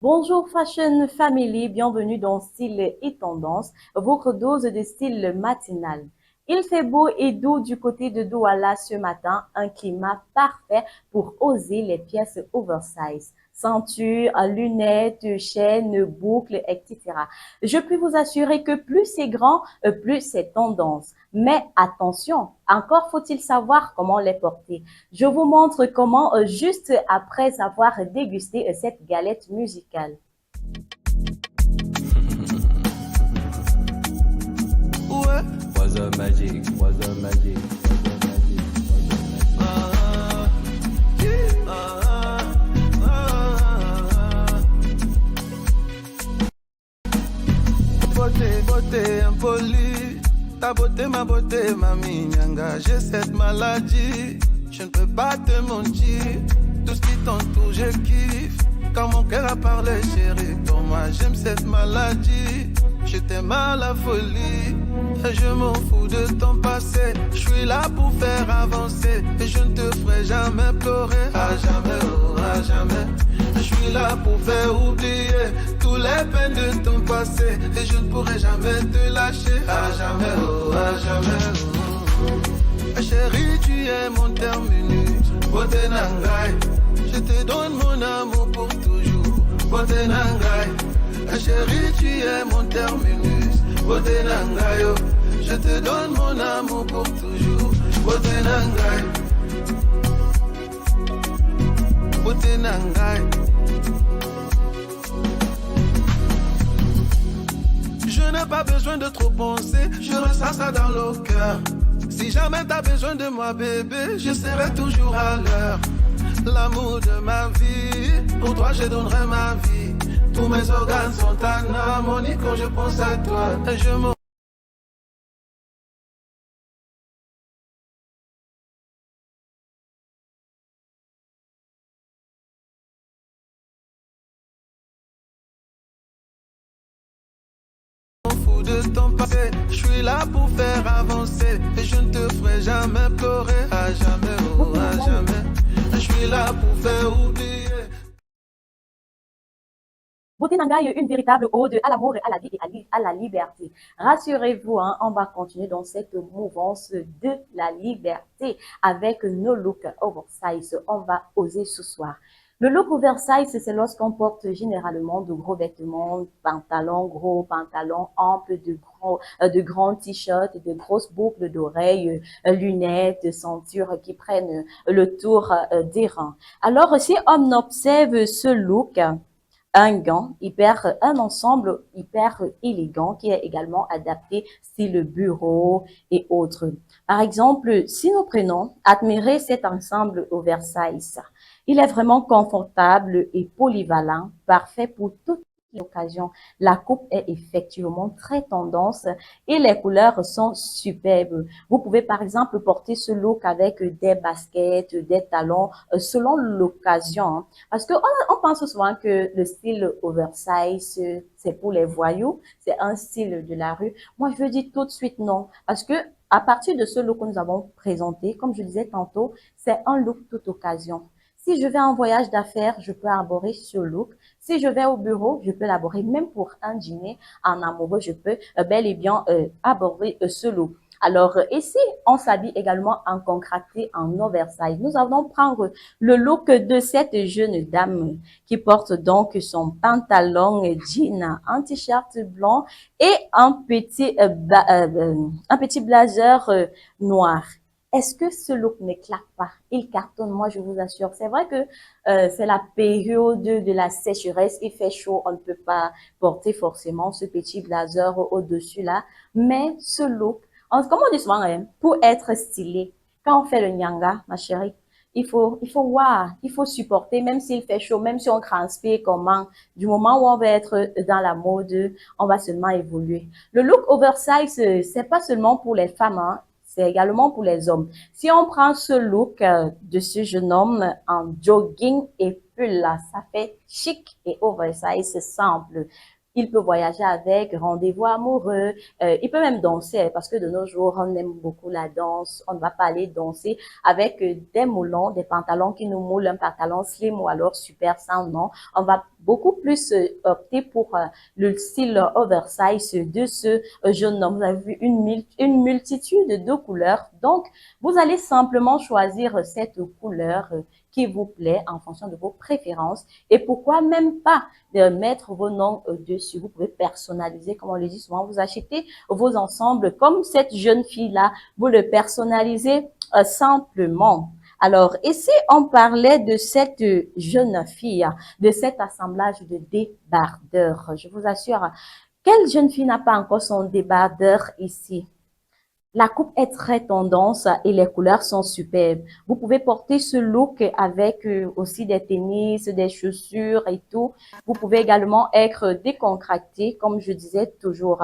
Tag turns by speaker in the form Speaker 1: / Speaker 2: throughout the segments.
Speaker 1: Bonjour Fashion Family, bienvenue dans Style et Tendance, votre dose de style matinal. Il fait beau et doux du côté de Douala ce matin, un climat parfait pour oser les pièces oversize. Ceinture, lunettes, chaînes, boucles, etc. Je peux vous assurer que plus c'est grand, plus c'est tendance. Mais attention, encore faut-il savoir comment les porter. Je vous montre comment juste après avoir dégusté cette galette musicale.
Speaker 2: Ouais.
Speaker 3: Was a magic, was a magic, was a magic,
Speaker 2: Ah, yeah. Beauté, beauté impolie. Ta beauté, ma beauté, mamie Nyanga. J'ai cette maladie, je ne peux pas te mentir. Tout ce qui t'entoure, je kiffe. Quand mon cœur a parlé, chérie, pour moi, j'aime cette maladie. Je t'aime à la folie. Et je m'en fous de ton passé. Je suis là pour faire avancer. Et je ne te ferai jamais pleurer. À jamais, oh, à jamais. Je suis là pour faire oublier tous les peines de ton passé. Et je ne pourrai jamais te lâcher. À jamais, oh, à jamais. Oh. Chérie, tu es mon terminus. Beauté Nangai. Je te donne mon amour pour toujours. Beauté Nangai. Chérie, tu es mon terminus. Beauté Nangai. Oh. Je te donne mon amour pour toujours. Beauté Nangai. Beauté Nangai. Je n'ai pas besoin de trop penser, je ressens ça dans le cœur. Si jamais t'as besoin de moi, bébé, je serai toujours à l'heure. L'amour de ma vie, pour toi je donnerai ma vie. Tous mes organes sont en harmonie quand je pense à toi. Et je m'en fous de ton passé. Je suis là pour faire avancer. Et je ne te ferai jamais pleurer. À jamais, oh, à jamais. Je suis là pour faire oublier.
Speaker 1: Beauté Nangaï, une véritable ode à l'amour, à la vie et à la liberté. Rassurez-vous, hein, on va continuer dans cette mouvance de la liberté avec nos looks oversize. On va oser ce soir. Le look oversize, c'est lorsqu'on porte généralement de gros vêtements, gros pantalons amples, de grands t-shirts, de grosses boucles d'oreilles, lunettes, ceintures qui prennent le tour des reins. Alors, si on observe ce look, un gant un ensemble hyper élégant qui est également adapté style bureau et autres. Par exemple, si nous prenons, admirez cet ensemble oversize. Il est vraiment confortable et polyvalent, parfait pour toute occasion. La coupe est effectivement très tendance et les couleurs sont superbes. Vous pouvez par exemple porter ce look avec des baskets, des talons selon l'occasion. Hein. Parce que on pense souvent que le style oversize, c'est pour les voyous, c'est un style de la rue. Moi, je veux dire tout de suite non. Parce que à partir de ce look que nous avons présenté, comme je disais tantôt, c'est un look toute occasion. Si je vais en voyage d'affaires, je peux arborer ce look. Si je vais au bureau, je peux l'arborer. Même pour un dîner en amoureux, je peux bel et bien aborder ce look. Alors, ici, on s'habille également en contracté, en oversize. Nous allons prendre le look de cette jeune dame qui porte donc son pantalon jean, un t-shirt blanc et un petit blazer noir. Est-ce que ce look ne claque pas? Il cartonne, moi je vous assure. C'est vrai que c'est la période de la sécheresse, il fait chaud, on ne peut pas porter forcément ce petit blazer au-dessus là. Mais ce look, comme on dit souvent, hein, pour être stylé, quand on fait le nyanga, ma chérie, voir, il faut supporter, même s'il fait chaud, même si on transpire comment, du moment où on va être dans la mode, on va seulement évoluer. Le look oversize, c'est pas seulement pour les femmes, hein, c'est également pour les hommes. Si on prend ce look de ce jeune homme en jogging et pull là, ça fait chic et oversize, c'est simple. il peut voyager avec, rendez-vous amoureux, il peut même danser parce que de nos jours, on aime beaucoup la danse. On ne va pas aller danser avec des moulants, des pantalons qui nous moulent, un pantalon slim ou alors super sans non. On va beaucoup plus opter pour le style oversize de ce jeune homme. Vous avez vu une multitude de couleurs. Donc, vous allez simplement choisir cette couleur qui vous plaît en fonction de vos préférences. Et pourquoi même pas de mettre vos noms dessus. Vous pouvez personnaliser, comme on le dit souvent. Vous achetez vos ensembles comme cette jeune fille-là. Vous le personnalisez simplement. Alors, et si on parlait de cette jeune fille, de cet assemblage de débardeurs, je vous assure, quelle jeune fille n'a pas encore son débardeur ici? La coupe est très tendance et les couleurs sont superbes. Vous pouvez porter ce look avec aussi des tennis, des chaussures et tout. Vous pouvez également être décontracté, comme je disais toujours.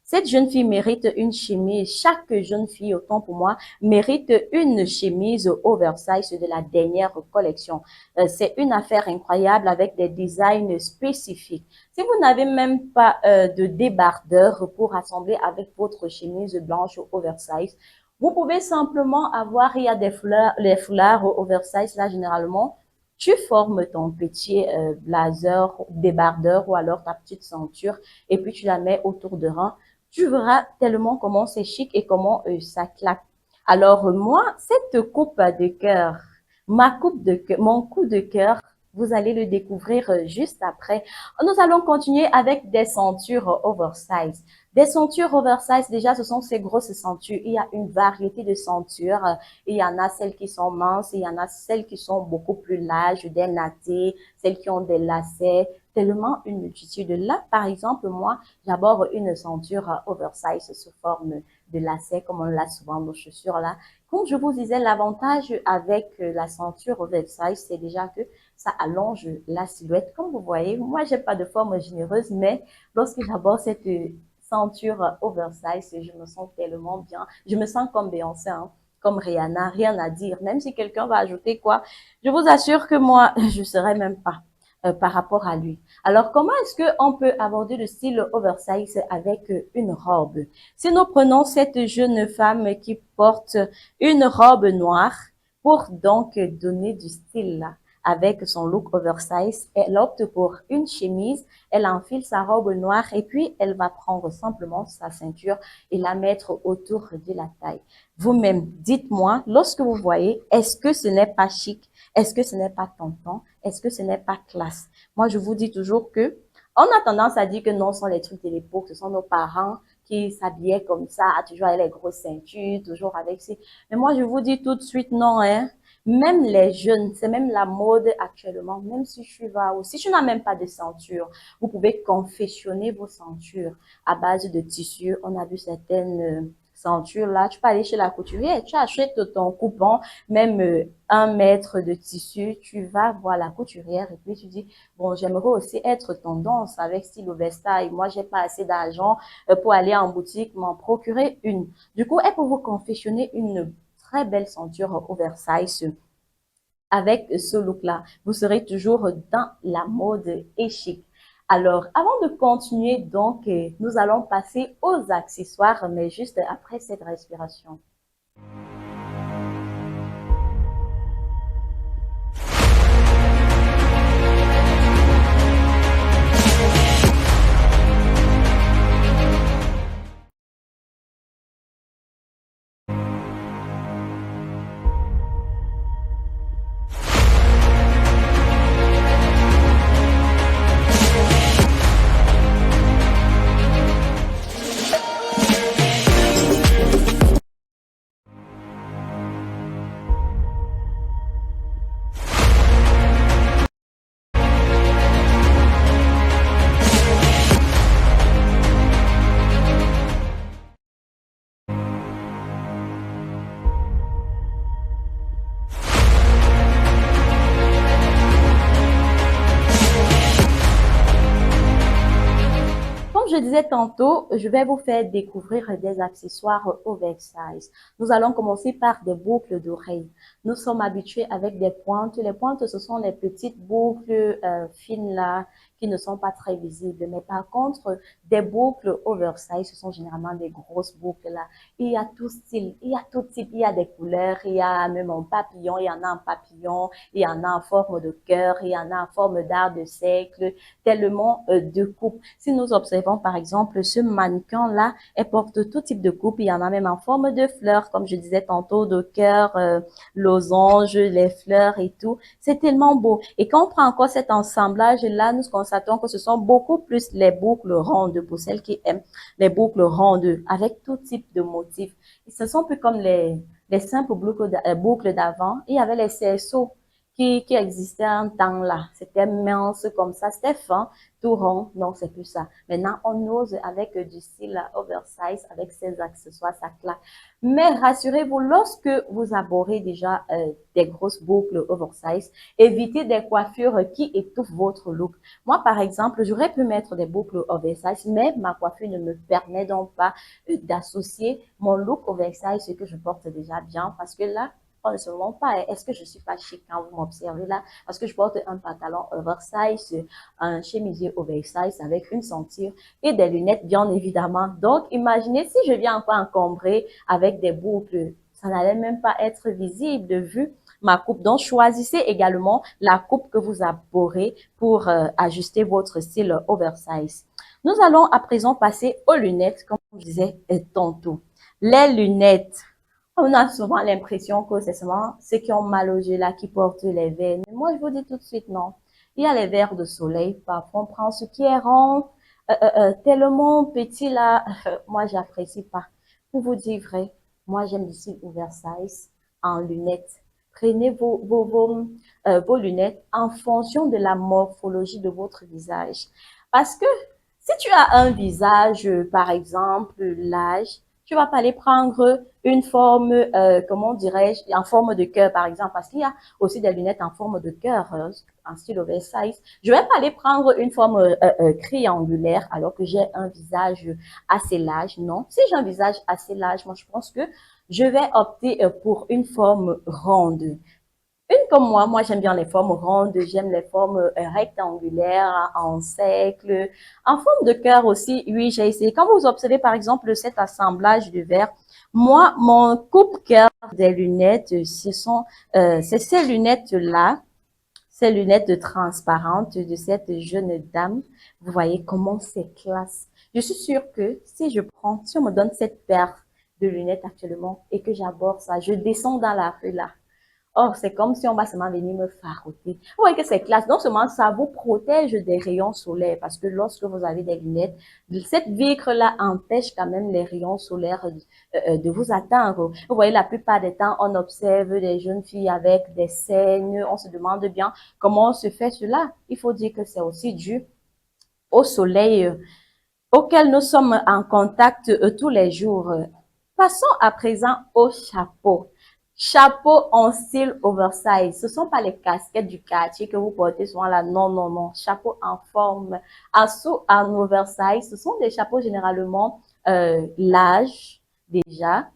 Speaker 1: Cette jeune fille mérite une chemise. Chaque jeune fille, autant pour moi, mérite une chemise oversize de la dernière collection. C'est une affaire incroyable avec des designs spécifiques. Si vous n'avez même pas de débardeur pour assembler avec votre chemise blanche oversize, vous pouvez simplement avoir, il y a des fleurs, les foulards oversize, là, généralement, tu formes ton petit blazer, débardeur ou alors ta petite ceinture et puis tu la mets autour de rein. Tu verras tellement comment c'est chic et comment ça claque. Alors, moi, cette coupe de cœur, ma coupe de cœur, mon coup de cœur, vous allez le découvrir juste après. Nous allons continuer avec des ceintures oversize. Des ceintures oversize, déjà, ce sont ces grosses ceintures. Il y a une variété de ceintures. Il y en a celles qui sont minces, il y en a celles qui sont beaucoup plus larges, des nattées, celles qui ont des lacets, tellement une multitude. Là, par exemple, moi, j'aborde une ceinture oversize sous forme de lacet, comme on l'a souvent nos chaussures là. Comme je vous disais, l'avantage avec la ceinture oversize, c'est déjà que ça allonge la silhouette. Comme vous voyez, moi, j'ai pas de forme généreuse, mais lorsque j'aborde cette ceinture oversize, je me sens tellement bien. Je me sens comme Beyoncé, hein, comme Rihanna, rien à dire. Même si quelqu'un va ajouter quoi, je vous assure que moi, je serai même pas par rapport à lui. Alors, comment est-ce qu'on peut aborder le style oversize avec une robe? Si nous prenons cette jeune femme qui porte une robe noire pour donc donner du style là, avec son look oversize, elle opte pour une chemise, elle enfile sa robe noire et puis elle va prendre simplement sa ceinture et la mettre autour de la taille. Vous-même, dites-moi, lorsque vous voyez, est-ce que ce n'est pas chic? Est-ce que ce n'est pas tentant? Est-ce que ce n'est pas classe? Moi, je vous dis toujours que on a tendance à dire que non, ce sont les trucs de l'époque, ce sont nos parents qui s'habillaient comme ça, toujours avec les grosses ceintures, toujours avec ces... Mais moi, je vous dis tout de suite non, hein. Même les jeunes, c'est même la mode actuellement, même si tu vas ou si tu n'as même pas de ceinture, vous pouvez confectionner vos ceintures à base de tissu. On a vu certaines ceintures là, tu peux aller chez la couturière, tu achètes ton coupon, même 1 mètre de tissu, tu vas voir la couturière et puis tu dis, bon, j'aimerais aussi être tendance avec style oversize. Moi, j'ai pas assez d'argent pour aller en boutique m'en procurer une. Du coup, elle peut vous confectionner une très belle ceinture oversize avec ce look-là. Vous serez toujours dans la mode et chic. Alors, avant de continuer, donc, nous allons passer aux accessoires, mais juste après cette respiration. Je disais tantôt, je vais vous faire découvrir des accessoires oversize. Nous allons commencer par des boucles d'oreilles. Nous sommes habitués avec des pointes. Les pointes, ce sont les petites boucles fines là qui ne sont pas très visibles. Mais par contre, des boucles oversize, ce sont généralement des grosses boucles là. Il y a tout style, il y a tout type, il y a des couleurs, il y a même en papillon, il y en a en papillon, il y en a en forme de cœur, il y en a en forme d'art de cercle, tellement de coupes. Si nous observons par exemple ce mannequin-là, elle porte tout type de coupe, il y en a même en forme de fleurs, comme je disais tantôt, de cœur, losange, les fleurs et tout. C'est tellement beau. Et quand on prend encore cet ensemblage-là, nous constatons que ce sont beaucoup plus les boucles rondes pour celles qui aiment les boucles rondes avec tout type de motifs. Et ce sont un peu comme les simples boucles d'avant. Il y avait les cerceaux qui existaient un temps là. C'était mince comme ça, c'était fin, tout rond. Non, c'est plus ça. Maintenant, on ose avec du style oversize, avec ses accessoires, ça claque. Mais rassurez-vous, lorsque vous abordez déjà des grosses boucles oversize, évitez des coiffures qui étouffent votre look. Moi, par exemple, j'aurais pu mettre des boucles oversize, mais ma coiffure ne me permet donc pas d'associer mon look oversize, ce que je porte déjà bien, parce que là, on ne se demande pas, est-ce que je suis pas chic quand vous m'observez là? Parce que je porte un pantalon oversize, un chemisier oversize avec une ceinture et des lunettes, bien évidemment. Donc, imaginez si je viens encore encombrer avec des boucles, ça n'allait même pas être visible de vue ma coupe. Donc, choisissez également la coupe que vous abordez pour ajuster votre style oversize. Nous allons à présent passer aux lunettes, comme je disais tantôt. Les lunettes. On a souvent l'impression que c'est seulement ceux qui ont mal aux yeux là qui portent les verres. Mais moi, je vous dis tout de suite, non. Il y a les verres de soleil. Parfois, on prend ce qui est rond, tellement petit là. Moi, j'apprécie pas. Pour vous dire vrai, moi, j'aime du style oversize en lunettes. Prenez vos lunettes en fonction de la morphologie de votre visage. Parce que si tu as un visage, par exemple, large, tu vas pas aller prendre une forme, comment dirais-je, en forme de cœur, par exemple, parce qu'il y a aussi des lunettes en forme de cœur, en style oversize. Je vais pas aller prendre une forme triangulaire alors que j'ai un visage assez large. Non, si j'ai un visage assez large, moi, je pense que je vais opter pour une forme ronde. Une comme moi j'aime bien les formes rondes, j'aime les formes rectangulaires, en cercle, en forme de cœur aussi. Oui, j'ai essayé. Quand vous observez par exemple cet assemblage de verres, moi, mon coupe-cœur des lunettes, c'est ces lunettes-là, ces lunettes transparentes de cette jeune dame. Vous voyez comment c'est classe. Je suis sûre que si on me donne cette paire de lunettes actuellement et que j'aborde ça, je descends dans la rue là. Or, c'est comme si on va seulement venir me faroter. Vous voyez que c'est classe. Non seulement ça vous protège des rayons solaires, parce que lorsque vous avez des lunettes, cette vitre-là empêche quand même les rayons solaires de vous atteindre. Vous voyez, la plupart des temps, on observe des jeunes filles avec des cernes. On se demande bien comment on se fait cela. Il faut dire que c'est aussi dû au soleil auquel nous sommes en contact tous les jours. Passons à présent au chapeau. Chapeau en style oversize. Ce sont pas les casquettes du quartier que vous portez souvent là. Non, non, non. Chapeau en forme, en oversize. Ce sont des chapeaux généralement larges déjà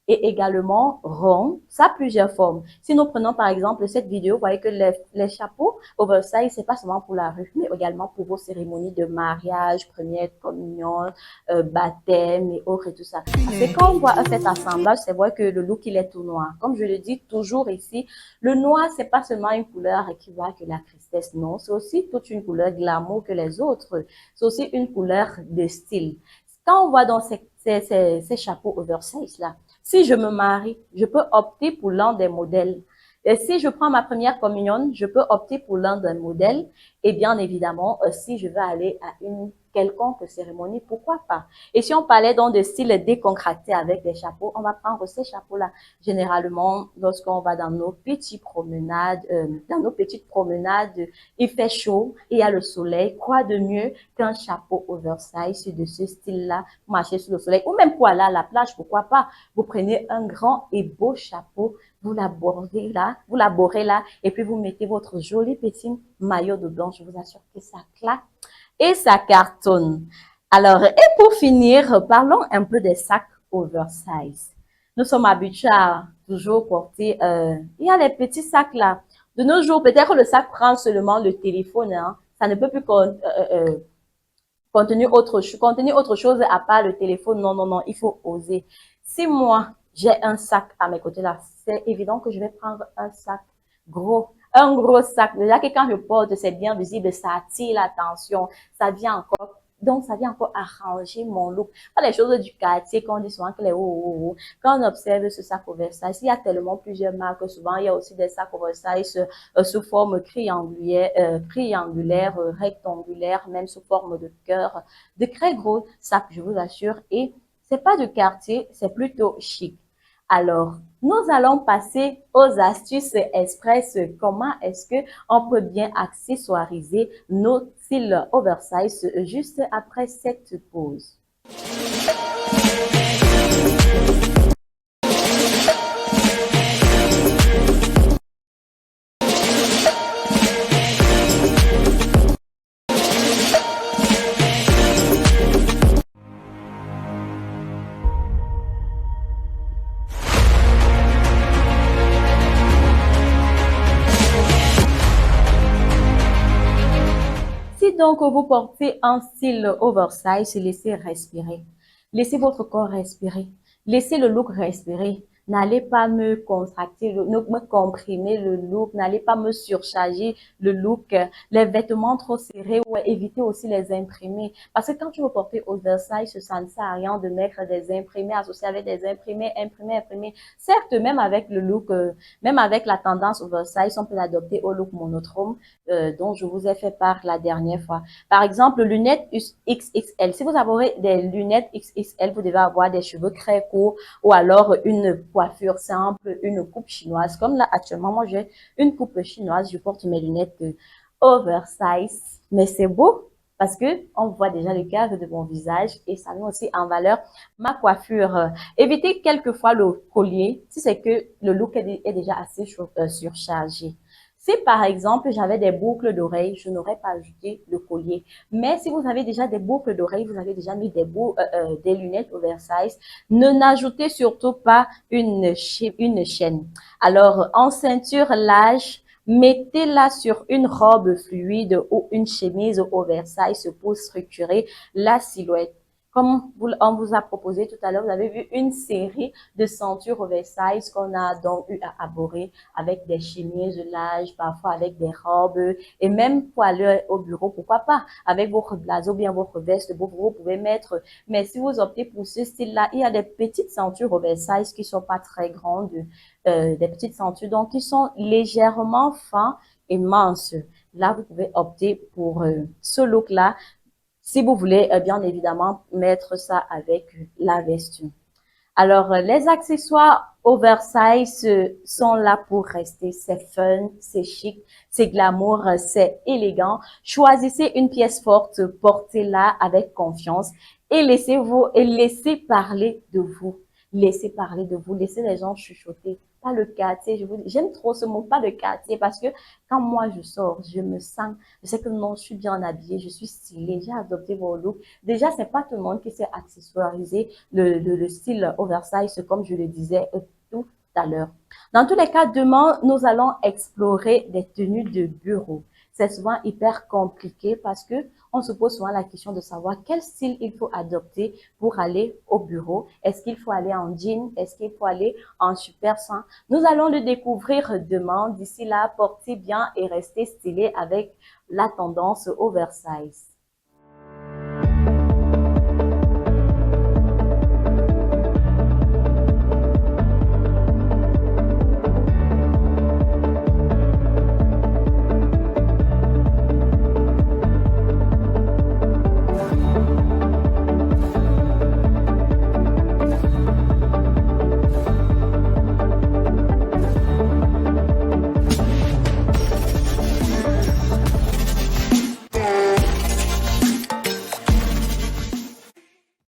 Speaker 1: et également ronds. Ça a plusieurs formes. Si nous prenons par exemple cette vidéo, vous voyez que les chapeaux oversize, c'est pas seulement pour la rue, mais également pour vos cérémonies de mariage, première communion, baptême et autres et tout ça. C'est quand on voit cet assemblage, c'est vrai que le look il est tout noir. Comme je le dis toujours ici, le noir c'est pas seulement une couleur qui va que la tristesse, non, c'est aussi toute une couleur glamour que les autres. C'est aussi une couleur de style. Quand on voit dans ces chapeaux oversize là, si je me marie, je peux opter pour l'un des modèles. Et si je prends ma première communion, je peux opter pour l'un des modèles. Et bien évidemment, si je veux aller à une quelconque cérémonie, pourquoi pas? Et si on parlait donc de style décontracté avec des chapeaux, on va prendre ces chapeaux-là. Généralement, lorsqu'on va dans nos petites promenades, il fait chaud, il y a le soleil. Quoi de mieux qu'un chapeau oversize de ce style-là, marcher sous le soleil, ou même pour aller à la plage, pourquoi pas? Vous prenez un grand et beau chapeau, vous l'abordez là, et puis vous mettez votre joli petit maillot de blanc. Je vous assure que ça claque et ça cartonne. Alors, et pour finir, parlons un peu des sacs oversize. Nous sommes habitués à toujours porter, il y a les petits sacs là. De nos jours, peut-être le sac prend seulement le téléphone, hein. ça ne peut plus contenir autre chose à part le téléphone. Non, non, non, il faut oser. Si moi, j'ai un sac à mes côtés là, c'est évident que je vais prendre un sac gros. Un gros sac. Déjà que quand je porte, c'est bien visible, ça attire l'attention. Ça vient encore. Donc, ça vient encore arranger mon look. Pas les choses du quartier qu'on dit souvent que les Quand on observe ce sac oversize, il y a tellement plusieurs marques. Souvent, il y a aussi des sacs oversize sous forme triangulaire, rectangulaire, même sous forme de cœur. De très gros sacs, je vous assure. Et c'est pas du quartier, c'est plutôt chic. Alors, nous allons passer aux astuces express. Comment est-ce que on peut bien accessoiriser nos styles oversize juste après cette pause? Si donc vous portez un style oversize, laissez respirer. Laissez votre corps respirer. Laissez le look respirer. N'allez pas me contracter, me comprimer le look. N'allez pas me surcharger le look. Les vêtements trop serrés ou évitez aussi les imprimés. Parce que quand tu veux porter oversize, ça ne sert à rien de mettre des imprimés associés avec des imprimés. Certes, même avec le look, même avec la tendance oversize, on peut l'adopter au look monochrome dont je vous ai fait part la dernière fois. Par exemple, lunettes XXL. Si vous avez des lunettes XXL, vous devez avoir des cheveux très courts ou alors une coiffure simple, une coupe chinoise. Comme là, actuellement, moi, j'ai une coupe chinoise. Je porte mes lunettes oversize. Mais c'est beau parce que on voit déjà le cadre de mon visage et ça met aussi en valeur ma coiffure. Évitez quelquefois le collier si c'est que le look est déjà assez surchargé. Si par exemple j'avais des boucles d'oreilles, je n'aurais pas ajouté le collier. Mais si vous avez déjà des boucles d'oreilles, vous avez déjà mis des lunettes oversize, ne n'ajoutez surtout pas une chaîne. Alors en ceinture large, mettez-la sur une robe fluide ou une chemise oversize pour structurer la silhouette. Comme on vous a proposé tout à l'heure, vous avez vu une série de ceintures oversize qu'on a donc eu à aborder avec des chemises larges, parfois avec des robes et même pour aller au bureau, pourquoi pas, avec votre blazer ou bien votre veste, vous pouvez mettre. Mais si vous optez pour ce style-là, il y a des petites ceintures oversize qui sont pas très grandes, des petites ceintures donc qui sont légèrement fins et minces. Là, vous pouvez opter pour ce look-là. Si vous voulez, bien évidemment, mettre ça avec la veste. Alors, les accessoires oversize sont là pour rester. C'est fun, c'est chic, c'est glamour, c'est élégant. Choisissez une pièce forte, portez-la avec confiance et laissez parler de vous. Laissez parler de vous, laissez les gens chuchoter. Pas le quartier, j'aime trop ce mot, pas le quartier, parce que quand moi je sors, je me sens, je sais que non, je suis bien habillée, je suis stylée, j'ai adopté vos looks. Déjà, c'est pas tout le monde qui sait accessoiriser le style oversize, comme je le disais tout à l'heure. Dans tous les cas, demain, nous allons explorer des tenues de bureau. C'est souvent hyper compliqué parce que on se pose souvent la question de savoir quel style il faut adopter pour aller au bureau. Est-ce qu'il faut aller en jean? Est-ce qu'il faut aller en super sain? Nous allons le découvrir demain. D'ici là, portez bien et restez stylé avec la tendance oversize.